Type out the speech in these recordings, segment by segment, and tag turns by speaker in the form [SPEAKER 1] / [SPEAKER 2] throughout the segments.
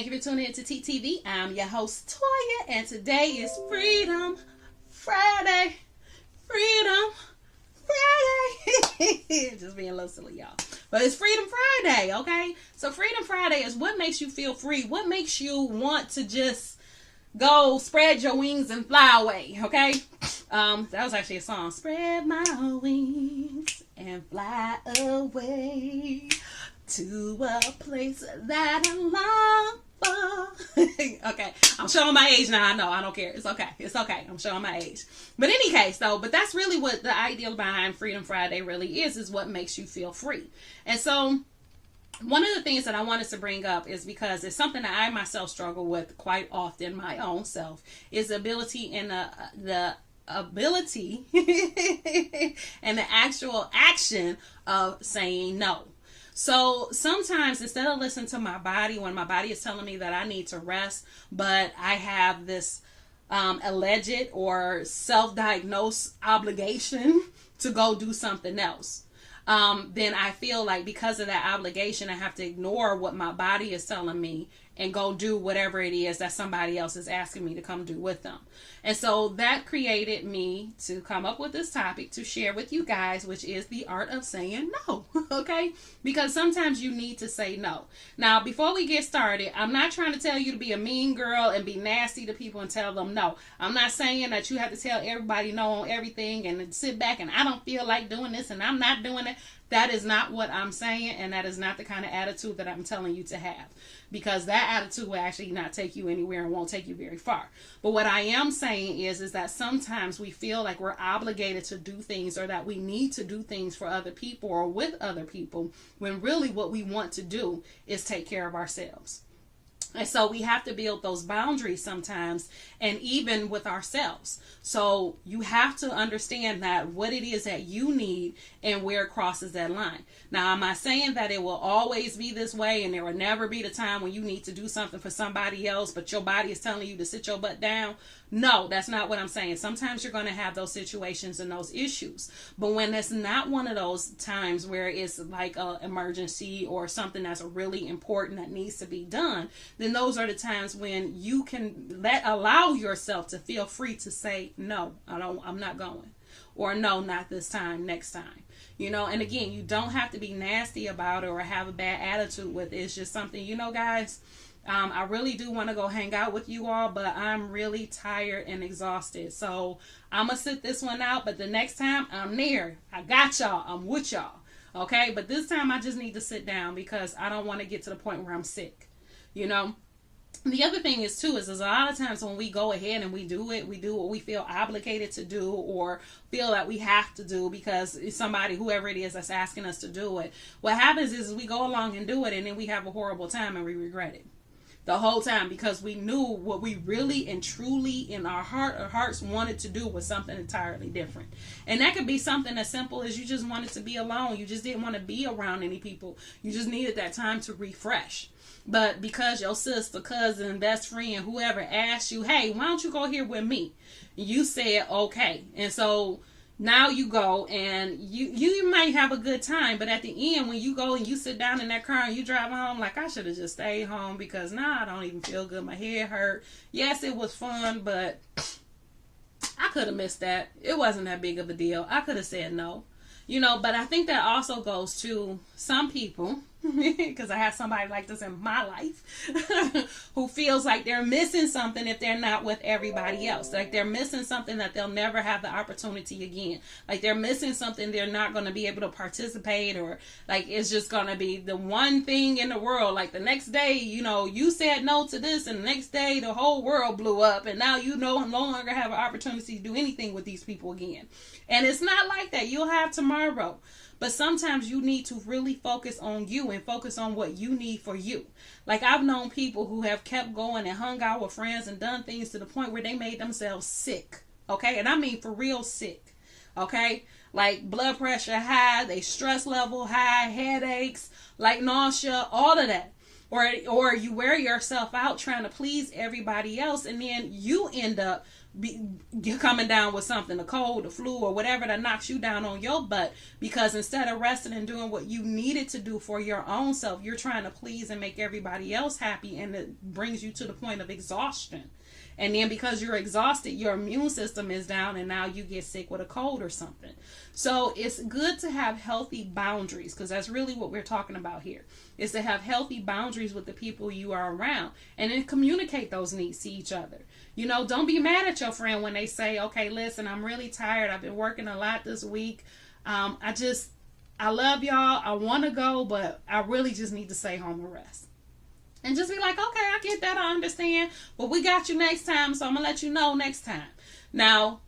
[SPEAKER 1] Thank you for tuning in to TTV. I'm your host, Toya, and today is Freedom Friday. Freedom Friday. Just being a little silly, y'all. But it's Freedom Friday, okay? So Freedom Friday is what makes you feel free. What makes you want to just go spread your wings and fly away, okay? That was actually a song. Spread my wings and fly away to a place that I long for. Okay, I'm showing my age now. I know, I don't care. It's okay. It's okay. I'm showing my age. But in any case, though, but that's really what the ideal behind Freedom Friday really is what makes you feel free. And so one of the things that I wanted to bring up is because it's something that I myself struggle with quite often, my own self, is the ability and the ability and the actual action of saying no. So sometimes instead of listening to my body when my body is telling me that I need to rest, but I have this alleged or self-diagnosed obligation to go do something else, then I feel like because of that obligation, I have to ignore what my body is telling me and go do whatever it is that somebody else is asking me to come do with them. And so that created me to come up with this topic to share with you guys, which is the art of saying no, okay? Because sometimes you need to say no. Now, before we get started, I'm not trying to tell you to be a mean girl and be nasty to people and tell them no. I'm not saying that you have to tell everybody no on everything and sit back and I don't feel like doing this and I'm not doing it. That is not what I'm saying, and that is not the kind of attitude that I'm telling you to have, because that attitude will actually not take you anywhere and won't take you very far. But what I am saying is that sometimes we feel like we're obligated to do things or that we need to do things for other people or with other people, when really what we want to do is take care of ourselves. And so we have to build those boundaries sometimes, and even with ourselves. So you have to understand that what it is that you need and where it crosses that line. Now, am I saying that it will always be this way and there will never be the time when you need to do something for somebody else, but your body is telling you to sit your butt down? No, that's not what I'm saying. Sometimes you're going to have those situations and those issues. But when it's not one of those times where it's like an emergency or something that's really important that needs to be done, then those are the times when you can allow yourself to feel free to say, no, I'm not going. Or no, not this time, next time. You know, and again, you don't have to be nasty about it or have a bad attitude with it. It's just something, you know, guys, I really do want to go hang out with you all, but I'm really tired and exhausted. So I'm going to sit this one out, but the next time I'm there. I got y'all. I'm with y'all. Okay. But this time I just need to sit down because I don't want to get to the point where I'm sick. You know, the other thing is too, is a lot of times when we go ahead and we do what we feel obligated to do or feel that we have to do because it's somebody, whoever it is that's asking us to do it. What happens is we go along and do it and then we have a horrible time and we regret it the whole time because we knew what we really and truly in our hearts wanted to do was something entirely different. And that could be something as simple as you just wanted to be alone. You just didn't want to be around any people. You just needed that time to refresh. But because your sister, cousin, best friend, whoever asked you, hey, why don't you go here with me? You said, okay. And so now you go and you might have a good time, but at the end when you go and you sit down in that car and you drive home, like I should have just stayed home because now I don't even feel good. My head hurt. Yes, it was fun, but I could have missed that. It wasn't that big of a deal. I could have said no. You know, but I think that also goes to some people, because I have somebody like this in my life, who feels like they're missing something if they're not with everybody else. Like they're missing something that they'll never have the opportunity again. Like they're missing something they're not going to be able to participate, or like it's just going to be the one thing in the world. Like the next day, you know, you said no to this, and the next day the whole world blew up, and now you no longer have an opportunity to do anything with these people again. And it's not like that. You'll have tomorrow. But sometimes you need to really focus on you and focus on what you need for you. Like I've known people who have kept going and hung out with friends and done things to the point where they made themselves sick. Okay. And I mean for real sick. Okay. Like blood pressure high, they stress level high, headaches, like nausea, all of that. Or you wear yourself out trying to please everybody else, and then you end up you're coming down with something, a cold, a flu, or whatever that knocks you down on your butt, because instead of resting and doing what you needed to do for your own self, you're trying to please and make everybody else happy, and it brings you to the point of exhaustion. And then because you're exhausted, your immune system is down, and now you get sick with a cold or something. So it's good to have healthy boundaries, because that's really what we're talking about here, is to have healthy boundaries with the people you are around, and then communicate those needs to each other. You know, don't be mad at your friend when they say, okay, listen, I'm really tired. I've been working a lot this week. I love y'all. I want to go, but I really just need to stay home and rest. And just be like, okay, I get that, I understand, but we got you next time, so I'm going to let you know next time. Now,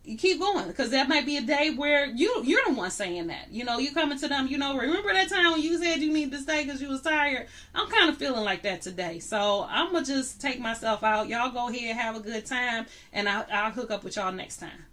[SPEAKER 1] you keep going, because that might be a day where you're the one saying that. You know, you coming to them, you know, remember that time when you said you need to stay because you was tired? I'm kind of feeling like that today, so I'm going to just take myself out. Y'all go ahead, have a good time, and I'll hook up with y'all next time.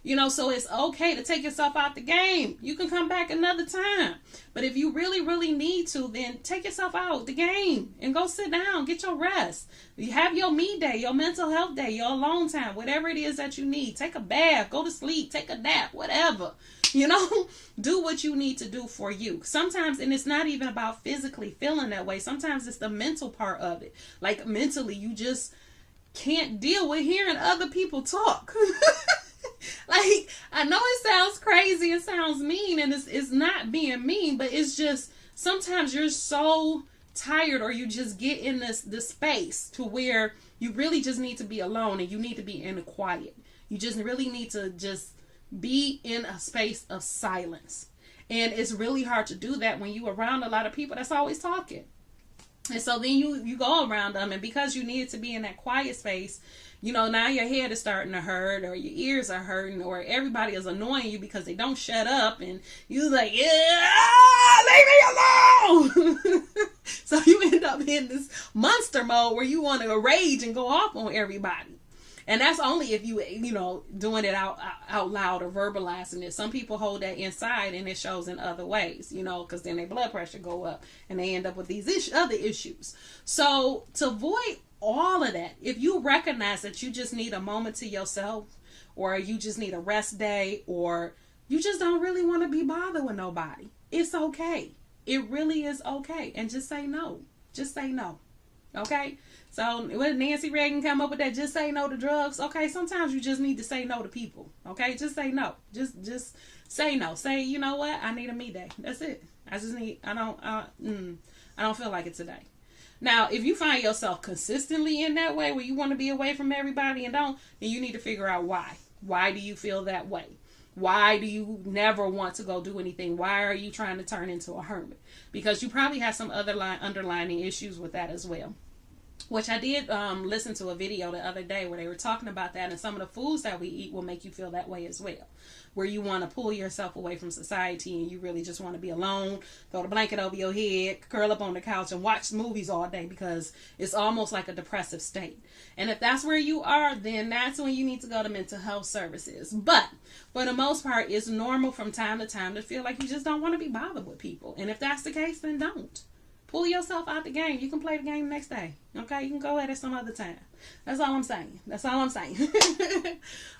[SPEAKER 1] You know, so it's okay to take yourself out the game. You can come back another time. But if you really, really need to, then take yourself out the game and go sit down, get your rest. You have your me day, your mental health day, your alone time, whatever it is that you need. Take a bath, go to sleep, take a nap, whatever. You know, do what you need to do for you. Sometimes, and it's not even about physically feeling that way. Sometimes it's the mental part of it. Like mentally, you just can't deal with hearing other people talk. Like, I know it sounds crazy, it sounds mean, and it's not being mean, but it's just sometimes you're so tired, or you just get in this space to where you really just need to be alone, and you need to be in the quiet. You just really need to just be in a space of silence. And it's really hard to do that when you're around a lot of people that's always talking. And so then you go around them, and because you need to be in that quiet space, you know, now your head is starting to hurt, or your ears are hurting, or everybody is annoying you because they don't shut up, and you like, yeah, leave me alone. So you end up in this monster mode where you want to rage and go off on everybody. And that's only if you know, doing it out loud or verbalizing it. Some people hold that inside, and it shows in other ways, you know, because then their blood pressure go up, and they end up with these other issues. So to avoid all of that, if you recognize that you just need a moment to yourself, or you just need a rest day, or you just don't really want to be bothered with nobody, it's okay. It really is okay. And just say no. Just say no. Okay? So when Nancy Reagan come up with that, just say no to drugs. Okay, sometimes you just need to say no to people. Okay, just say no. Just say no. Say, you know what? I need a me day. That's it. I don't feel like it today. Now, if you find yourself consistently in that way where you want to be away from everybody and don't, then you need to figure out why. Why do you feel that way? Why do you never want to go do anything? Why are you trying to turn into a hermit? Because you probably have some other underlying issues with that as well. Which I did listen to a video the other day where they were talking about that, and some of the foods that we eat will make you feel that way as well. Where you want to pull yourself away from society, and you really just want to be alone, throw the blanket over your head, curl up on the couch, and watch movies all day, because it's almost like a depressive state. And if that's where you are, then that's when you need to go to mental health services. But for the most part, it's normal from time to time to feel like you just don't want to be bothered with people. And if that's the case, then don't. Pull yourself out the game. You can play the game the next day. Okay? You can go at it some other time. That's all I'm saying. That's all I'm saying.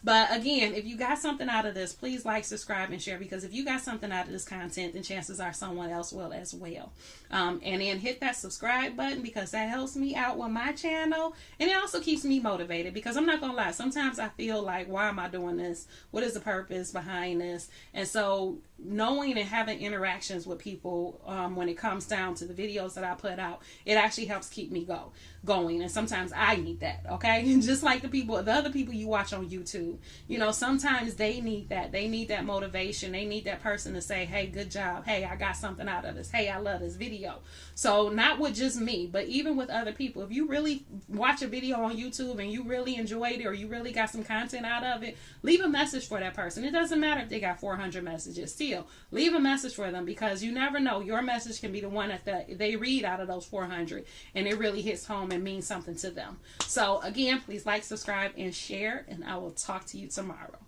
[SPEAKER 1] But again, if you got something out of this, please like, subscribe, and share. Because if you got something out of this content, then chances are someone else will as well. And then hit that subscribe button, because that helps me out with my channel. And it also keeps me motivated. Because I'm not going to lie. Sometimes I feel like, why am I doing this? What is the purpose behind this? And so knowing and having interactions with people when it comes down to the videos that I put out, it actually helps keep me going. And sometimes I need that, okay? Just like the other people you watch on YouTube, you know, sometimes they need that motivation. They need that person to say, hey, good job, hey, I got something out of this, hey, I love this video. So not with just me, but even with other people. If you really watch a video on YouTube and you really enjoyed it, or you really got some content out of it, leave a message for that person. It doesn't matter if they got 400 messages. Still, leave a message for them, because you never know, your message can be the one that they read out of those 400, and it really hits home and means something to them. So again, please like, subscribe, and share, and I will talk to you tomorrow.